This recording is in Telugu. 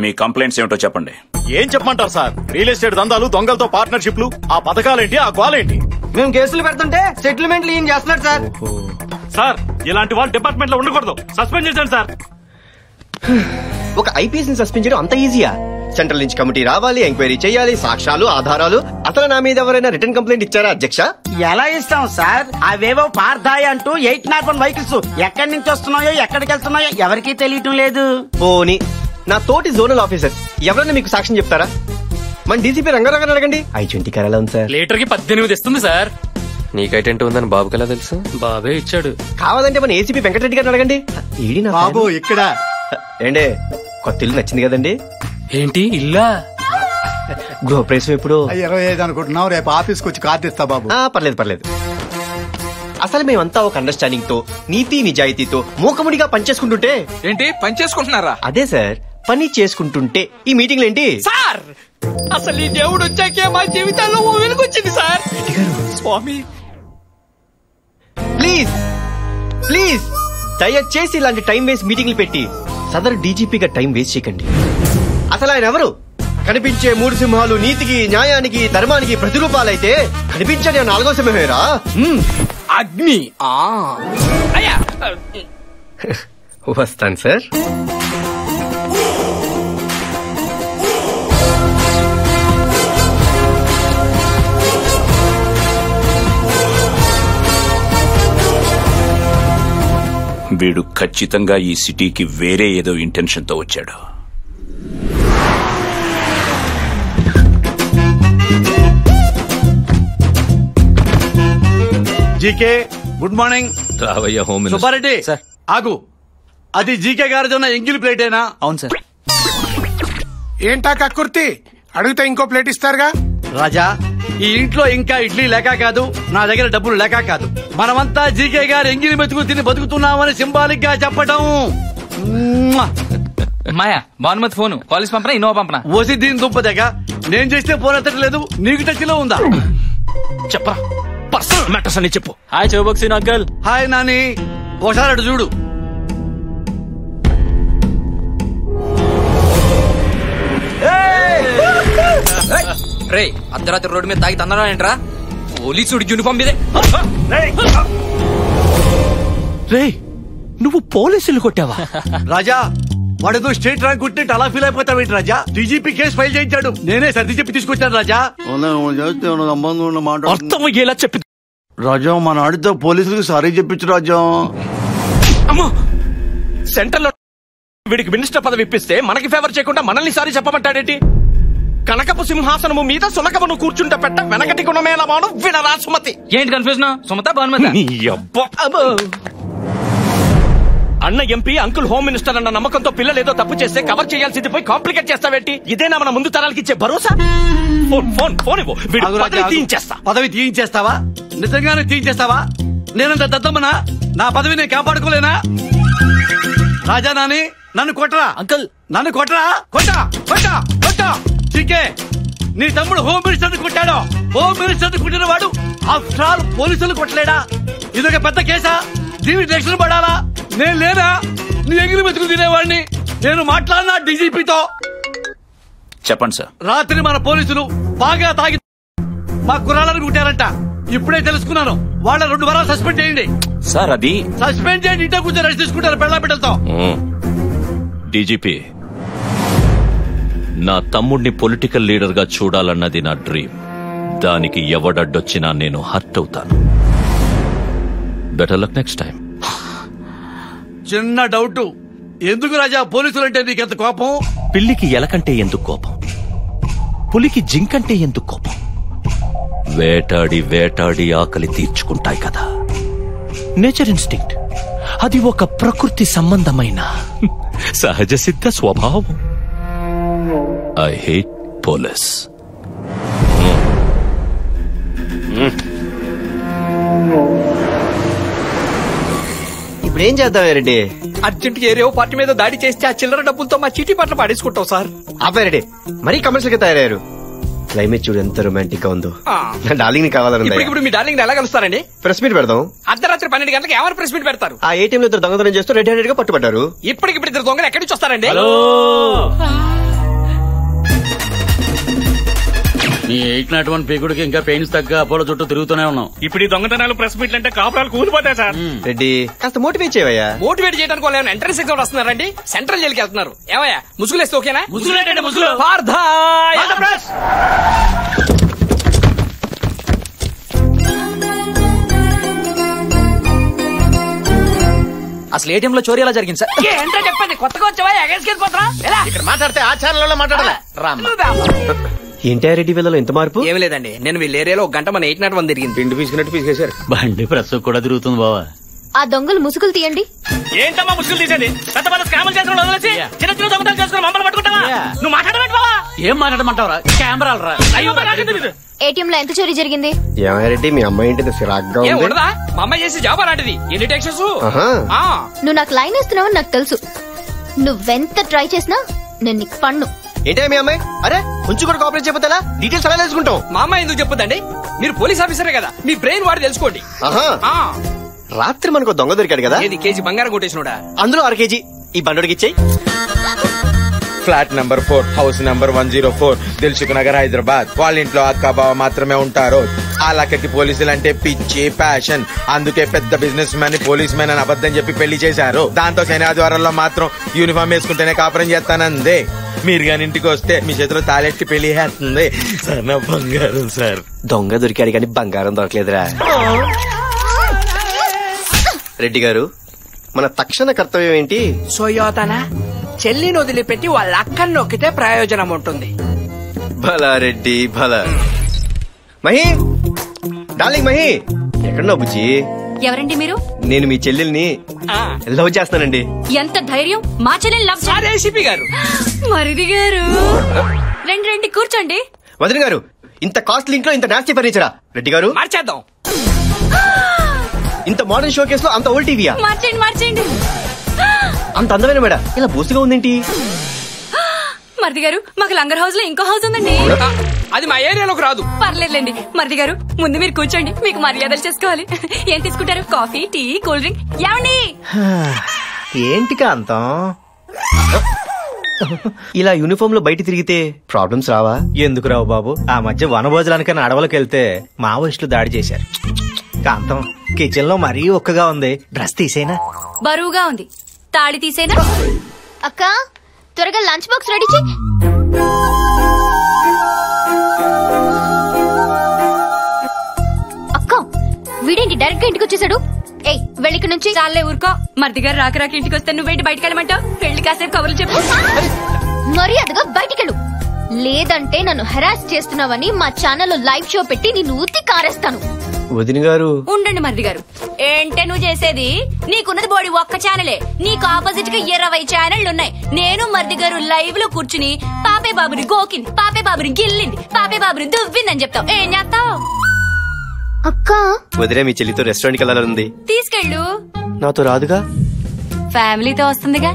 మీ కంప్లైంట్స్ ఏమిటో చెప్పండి. ఏం చెప్పమంటారు సార్? రియల్ ఎస్టేట్ దందాలు, దొంగలతో పార్ట్నర్షిప్లు, ఆ పథకాలేంటి, ఆ గోలేంటి? మేము కేసులు పెడుతుంటే సెటిల్మెంట్లు ఏం చేస్తున్నారు సార్? సార్ ఇలాంటి వాళ్ళు డిపార్ట్మెంట్ లో ఉండకూడదు, సస్పెండ్ చేశాను సార్. ఒక ఐపీఎస్ ని సస్పెండ్ చేయడం అంత ఈజీయా? సెంట్రల్ నుంచి కమిటీ రావాలి, ఎంక్వైరీ చేయాలి, సాక్ష్యాలు, ఆధారాలు. అసలు నా మీద ఎవరైనా రిటర్న్ కంప్లైంట్ ఇచ్చారా అధ్యక్ష? ఎలా ఇస్తాం సార్? అవేవో పార్థాయి అంటూ 801 వెహికల్స్ ఎక్కడి నుంచి వస్తున్నాయో ఎక్కడికి వెళ్తున్నాయో ఎవరికీ తెలియటం లేదు. పోనీ నా తోటి జోనల్ ఆఫీసర్ ఎవరైనా మీకు సాక్ష్యం చెప్తారా? మన డీసీపీ రంగారావు అడగండి. I-20 కరాలా ఉంది సార్. లీటర్ కి 18 ఇస్తుంది సార్. నీకు I-20 ఉందని బాబుకి ఎలా తెలుసు? బాబే ఇచ్చాడు. కావాలంటే మన ఏసీపీ వెంకటరెడ్డి గారిని అడగండి. ఏడి నా బాబు ఇక్కడ ఏండే కొత్త ఇల్లు నచ్చింది కదండి? ఏంటి ఇల్లా? గృహప్రవేశం ఎప్పుడు? 25 అనుకుంటున్నావు, రేపు ఆఫీస్కి వచ్చి కార్డు ఇస్తా బాబు. పర్లేదు. అసలు మేమంతా ఒక అండర్స్టాండింగ్ తో, నీతి నిజాయితీతో మూకముడిగా పనిచేసుకుంటుంటే. ఏంటి పని చేసుకుంటున్నారా? అదే సార్, పని చేసుకుంటుంటే ఈ మీటింగ్లు ఏంటి సార్? అసలు ఈ దేవుడు వచ్చాకే మా జీవితాల్లో ఓ వెలుగొచ్చింది సార్. స్వామి ప్లీజ్ దయచేసి ఇలాంటి టైం వేస్ట్ మీటింగ్లు పెట్టి సదరు డీజీపీగా టైం వేస్ట్ చేయకండి. అసలు ఆయన ఎవరు? కనిపించే 3 సింహాలు నీతికి, న్యాయానికి, ధర్మానికి ప్రతిరూపాలైతే కనిపించని 4వ సింహమేరా అగ్ని. అయ్యా వస్తాను సార్. వీడు ఖచ్చితంగా ఈ సిటీకి వేరే ఏదో ఇంటెన్షన్ తో వచ్చాడు. GK good morning. రావయ్య హోమ్ సుబ్బారెడ్డి సార్. ఆగు. అది జీకే గారిది ఉన్న ఎంగిల్ ప్లేటేనా? అవును సార్. ఏంటా కక్కుర్తి? అడిగితే ఇంకో ప్లేట్ ఇస్తారుగా. రాజా, ఈ ఇంట్లో ఇంకా ఇడ్లీ లేక కాదు, నా దగ్గర డబ్బులు లేక కాదు. మనమంతా జీకే గారు ఎంగిలి మెతుకు తిని బతుకుతున్నామని సింబాలిక్ గా చెప్పటం. మాయా భానుమతి ఫోన్ కాలేజ్ పంపనా ఇన్నోవా పంపనా? ఓసి దీని దుంపదగ. నేను చేస్తే ఫోన్ ఎత్తట్లేదు, నీకు టచ్ లో ఉందా? చెప్పరా పర్సనల్ మ్యాటర్స్ అని చెప్పు. హాయ్ చౌబక్సీన్ అంకల్. హాయ్ నాని, ఒకసారి అటు చూడు. రే అర్ధరాత్రి రోడ్డు మీద తాగి తన్నరా ఏంట్రా? పోలీసుడి యూనిఫామ్ మీదే. రే నువ్వు పోలీసులు కొట్టావా? రాజా, వాడేదో స్టేట్ ర్యాంక్ కొట్టినట్టు అలా ఫీల్ అయిపోతావేంటి రాజా? డీజీపీ కేసు ఫైల్ చేయించాడు, నేనే సర్ది చెప్పి తీసుకొచ్చాను రాజా. అర్థం అయ్యేలా చెప్పి రాజా, మన ఆడితో పోలీసులకు సారీ చెప్పించు రాజా. అమ్మో, సెంటర్ లో వీడికి మినిస్టర్ పదవి ఇప్పిస్తే మనకి ఫేవర్ చేయకుండా మనల్ని సారీ చెప్పమంటాడేంటి? కనకపు సింహాసనము మీద సునకమును కూర్చుంటే పెట్ట వెనకటి గుణమేళమాను వినరా సుమతి. ఏంటి కన్ఫ్యూజన్? సుమత భానుమతి? అన్న ఎంపీ, అంకుల్ హోమ్ మినిస్టర్ అన్న నమ్మకంతో పిల్లలు ఏదో తప్పు చేస్తే కవర్ చేయాల్సింది పోయి కాంప్లికేట్ చేస్తావేంటి? ఇదేనా మన ముందు తరాలకి ఇచ్చే భరోసా? ఫోన్ ఇవ్వు, తీయించేస్తా. పదవి తీయించేస్తావా? నిజంగానే తీయించేస్తావా? నేనంత దద్దమ్మనా? నా పదవి నేను కాపాడుకోలేనా? రాజా నాని, నన్ను కొట్టరా అంకుల్, నన్ను కొట్టరా. కొట్టా చికే, నీ తమ్ముడు హోమ్ మినిస్టర్ కొట్టాడు. హోమ్ మినిస్టర్ కొట్టిన వాడు ఆఫ్టర్ ఆల్ పోలీసులు కొట్టలేడా? ఇదొక పెద్ద కేసా? దీనికి రక్షణ పడాలా? నేను లేనా నీ ఎగిరి మెతుకు తినేవాడిని? నేను మాట్లాడినా డీజీపీతో. చెప్పండి సార్. రాత్రి మన పోలీసులు బాగా తాగి మా కుర్రాళ్ళని కుట్టారంట. ఇప్పుడే తెలుసుకున్నాను. వాళ్ళ 2 వారాలు సస్పెండ్ చేయండి సార్. అది సస్పెండ్ చేయండి. ఇంట్లో కూర్చొని రెస్ట్ తీసుకుంటారు పెళ్ళ బిడ్డలతో. డీజీపీ, నా తమ్ముడిని పొలిటికల్ లీడర్ గా చూడాలన్నది నా డ్రీమ్. దానికి ఎవడడ్డొచ్చినా నేను హర్ట్ అవుతాను. Better luck next time. చిన్న డౌట్, ఎందుకు రాజా పోలీసులంటే నీకెంత కోపం? పిల్లికి ఎలకంటే ఎందుకు కోపం? పులికి జింకంటే ఎందుకు కోపం? వేటాడి వేటాడి ఆకలి తీర్చుకుంటాయి కదా. Nature instinct. అది ఒక ప్రకృతి సంబంధమైన సహజ సిద్ధ స్వభావం. I hate police. ఇప్పుడు ఏం చేద్దాం రెడ్డి? అర్జెంట్ ఏరియో పార్టీ మీద దాడి చేస్తే ఆ చిల్లర డబ్బులతో మా చీటీ పట్ల పాడేసుకుంటాం సార్. ఆపారెడ్డి, మరీ కమర్షియల్ గా తయారయ్యారు. క్లైమేట్ చూడు ఎంత రొమాంటిక్ గా ఉందో. నా డార్లింగ్ ని కావాలని. ఇప్పుడు మీ డార్లింగ్ ఎలా కలుస్తారండి? ప్రెస్ మీట్ పెడదాం. అర్ధరాత్రి 12 గంటలకు ఎవరు ప్రెస్ మీట్ పెడతారు? ఆ ఏటీఎం లో 2 దొంగతనం చేస్తూ రెడ్ హ్యాండెడ్ గా పట్టుబడ్డారు. ఇప్పటికిప్పుడు 2 దొంగలు ఎక్కడి నుంచి వస్తారండి? నీ 801 పీకుడికి ఇంకా పెయిన్స్ తగ్గ అపోలో చుట్టూ తిరుగుతూనే ఉన్నాం. ఇప్పుడు ఈ దొంగతనాలు ప్రెస్ మీట్లు అంటే కాపురాలు కూలిపోతాయి సార్. రెడ్డి కాస్త మోటివేట్ చేయవయ్యా. మోటివేట్ చేయడానికి వాళ్ళు ఎంట్రన్స్ ఎగ్జామ్ వస్తున్నారండి, సెంట్రల్ జైలుకి వెళ్తున్నారు. ఏమయ్యా ముసుగులేస్తే ఓకేనా? ముసుగులేటండి ముసుగులు. పార్థాయ్. అసలు ఏటీఎం లో చోరీ ఎలా జరిగింది సార్? ఏంటో చెప్పండి, కొత్తగా వచ్చావా ఎగేసుకెళ్ళిపోతారా? ఇక్కడ మాట్లాడితే ఆ ఛానల్లో మాట్లాడాలి. ఏంటి రెడ్డి వీళ్ళలో ఎంత మార్పు? ఏమి లేదండి, నేను వీళ్ళ ఏరియాలో 1 గంట మన 801 తిరిగింది. పిండి పీసుకున్నట్టు పీసుకేశారు. బండి ప్రస్తుతం కూడా తిరుగుతుంది బావా. ఆ దొంగలు ముసుగులు తీయండి. ఏంటమ్మా ముసుగులు తీసేది? పెద్ద పెద్ద స్కాములు చేసిన వదిలేసి చిన్న చిన్న దొంగతనాలు చేసుకుని మమ్మల్ని పట్టుకుంటావా? నువ్వు మాట్లాడమంటే బావా? ఏం మాట్లాడమంటావరా? కెమెరాలు రా. అయ్యో ఏటీఎం లో ఎంత చోరీ జరిగింది? ఏమయ్యారెడ్డి మీ అమ్మాయి ఏంటి సిరాగ్గా ఏం ఉంది? ఉండదా? మా అమ్మాయి చేసే జాబ్ అలాంటిది. ఎన్ని టెక్షన్స్. నువ్వు నాకు లైన్ వేస్తున్నావని నాకు తెలుసు. నువ్వెంత ట్రై చేసినా నేను నీకు పన్ను. ఏంటే మీ అమ్మాయి? అరే కొంచెం కూడా కోఆపరేట్ చేయకపోతే డీటెయిల్స్ అలా తెలుసుకుంటాం. మా అమ్మాయి ఎందుకు చెప్పదండి? మీరు పోలీస్ ఆఫీసరే కదా, మీ బ్రెయిన్ వాడి తెలుసుకోండి. రాత్రి మనకు దొంగ దొరికాడు కదా, ఏది కేజీ బంగారం కొట్టేసినోడా? అందులో 1/2 కేజీ ఈ బండోడికి ఇచ్చేయి. Flat number 4 house number 104 Dilsukh Nagar Hyderabad. వాళ్ళ ఇంట్లో అక్క బావ మాత్రమే ఉంటారు. ఆ లక్కకి పోలీసులు అంటే పిచ్చి ప్యాషన్. అందుకే పెద్ద బిజినెస్ మ్యాన్ పోలీస్ మ్యాన్ అని అబద్ధం చెప్పి పెళ్లి చేశారు. దాంతో శని ఆదివారంలో మాత్రం యూనిఫామ్ వేసుకుంటేనే కాపురం చేస్తానందే. మీరు గాని ఇంటికి వస్తే మీ చేతిలో తాళెట్టి పెళ్లి చేస్తుంది. సార్ నా బంగారం సార్. దొంగ దొరికాడు కానీ బంగారం దొరకలేదురా. రెడ్డి గారు మన తక్షణ కర్తవ్యం ఏంటి? సోయోతన చెల్లిని వదిలిపెట్టి వాళ్ళ అక్కని నొక్కితే ప్రయోజనం ఉంటుంది. భలా రెడ్డి భలా. మహి డార్లింగ్ మహి ఎక్కడున్నావు బుజ్జి? ఎవరండి మీరు? నేను మీ చెల్లెల్ని లవ్ చేస్తానండి. ఎంత ధైర్యం మా చెల్లెల్ని లవ్ చేయాలి? ఏసీపీ గారు. మరిది గారు రండి కూర్చోండి. వదిన గారు ఇంత కాస్ట్లీ ఇంట్లో ఇంత నాస్టీ ఫర్నిచరా? రెడ్డి గారు మార్చేద్దాం. ఇంత మోడర్న్ షో కేసులో అంత ఓల్డ్ టీవీయా? మార్చేయండి. అంత అందమైన మేడ ఇలా బూసుగా ఉందేంటి? మరిది గారు మాకు లంగర్ హౌస్ లో ఇంకో హౌస్ ఉందండి. అది మా ఏరియాలోకి రాదు. పర్లేదులేండి. మరిది గారు ముందు మీరు కూర్చోండి, మీకు మర్యాదలు చేసుకోవాలి. ఏం తీసుకుంటారు? Coffee, tea, cool drink? ఏమండి? ఏంటి కాంతం ఇలా యూనిఫామ్ లో బయట తిరిగితే ప్రాబ్లమ్స్ రావా? ఎందుకు రావు బాబు? ఆ మధ్య వనభోజనానికన్నా అడవులకు వెళ్తే మావోయిస్టులు దాడి చేశారు. కాంతం కిచెన్ లో మరీ ఒక్కగా ఉంది, డ్రెస్ తీసేనా? బరువుగా ఉంది, తాళి తీసేనా? అక్క త్వరగా లంచ్ బాక్స్ రెడీ చేయి. అక్క వీడేంటి డైరెక్ట్ గా ఇంటికి వచ్చేసాడు? ఏయ్ వెళ్ళిక నుంచి. చాలే ఊరుకో. మరిది గారు రాక ఇంటికి వస్తే నువ్వేంటి బయటకు వెళ్ళమంటావు? వెళ్ళి కాసేపు కబుర్లు చెప్పు. మర్యాదగా బయటికెళ్ళు, లేదంటే నన్ను హెరాస్ చేస్తున్నావని మా ఛానల్లో లైవ్ షో పెట్టి నిన్ను ఉత్తి కారేస్తాను. వదిన గారు ఉండండి మరిది గారు. ఏంటే నువ్వు చేసేది? నీకున్నది బోడి ఒక్క ఛానలే, నీకు ఆపోజిట్ గా 20 ఛానళ్లు ఉన్నాయి. నేను మరిది గారు లైవ్ లో కూర్చుని పాపే బాబుని గోకింది, పాపే బాబుని గిల్లింది, పాపే బాబుని దువ్విందని చెప్తావు. ఏం చేస్తావు? అక్క వదిలే మీ చెల్లితో రెస్టారెంట్ కి వెళ్ళాలని ఉంది. తీసుకెళ్ళు. నాతో రాదుగా? ఫ్యామిలీతో వస్తుందిగా.